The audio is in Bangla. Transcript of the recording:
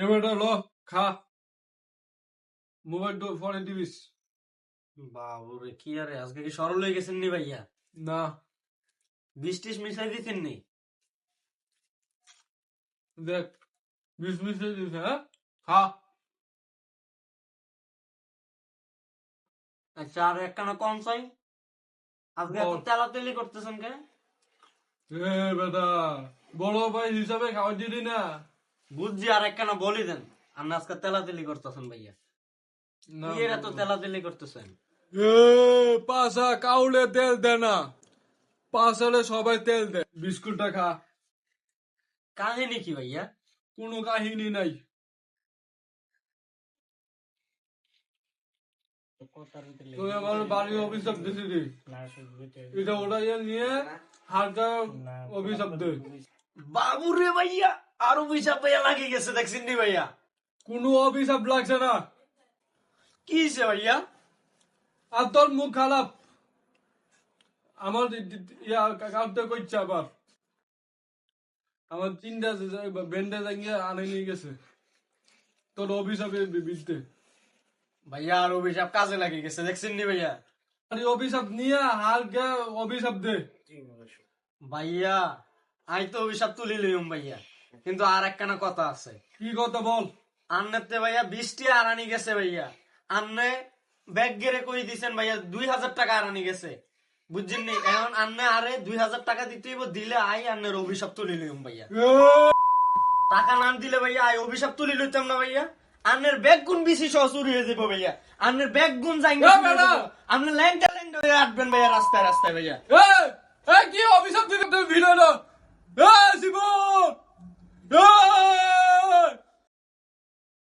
এবারটা ল খা মোবাইল তো ফোনে দিবিস বাবুরে কি আরে আজকে কি সরল হয়ে গেছেন নি ভাইয়া? না বিশ টিস মিশাই দিতেন নি? দেখ বিষ মিশিয়ে দিস হ্যাঁ খা আচ্ছা আর একখানা কম চাই। আজকে এত বল। তেলাতেলি করতেছেন কে? এ বেটা বড় ভাই হিসাবে খাওয়া দিলি না বুঝছি, আর একখানা বলি দেন। আপনি আজকে তেলাতেলি করতেছেন ভাইয়া। না কি এর এত তেলাতেলি করতেছেন? এ পাশা কাউলে তেল দে না পাশালে সবাই তেল দে বিস্কুটটা খা কাহিনী কি ভাইয়া? কোনো কাহিনী নাই তুই আমার বাড়ি অভিশাপ দিছিলি এটা ওটা নিয়ে হালকা অভিশাপ দে বাবুরে ভাইয়া আরো পয়সা ভাইয়া লাগিয়ে গেছে দেখছেন নি ভাইয়া? কোনো অভিশাপ লাগছে না কি হয়েছে ভাইয়া? আর তোর মুখ খারাপ আমার কাউতে করছে আবার আমার তিনটা ব্যান্ডেজ গিয়ে আনে নিয়ে গেছে তোর অভিশাপের বিরুদ্ধে ভাইয়া আর অভিশাপ কাজে লাগিয়ে গেছে দেখছেন নি ভাইয়া? আর এই অভিশাপ নিয়ে হালকা অভিশাপ দে ভাইয়া আই তো অভিশাপ তুলি লইম ভাইয়া, কিন্তু আর একখানা কথা আছে। কি কথা বল আন্নেতে ভাইয়া 20টি আরানি গেছে ভাইয়া। আন্নে ব্যাগ গেরে কই দিছেন ভাইয়া 2000 টাকা আরানি গেছে, বুঝছেন নি? এখন আন্নে আরে 2000 টাকা দিতে হইব, দিলে আই আন্নের অভিশাপ তুলি লইম ভাইয়া। টাকা না দিলে ভাইয়া আই অভিশাপ তুলি লইতাম না ভাইয়া। আন্নের ব্যাগ গুণ বেশি সহ চুরি হয়ে যাবো ভাইয়া। আন্নের ব্যাগ গুণ যাই আপনি ল্যাংটা ল্যাংটা হয়ে আটবেন ভাইয়া রাস্তায় রাস্তায় ভাইয়া। কি অভিশাপ দিতে ভিডিও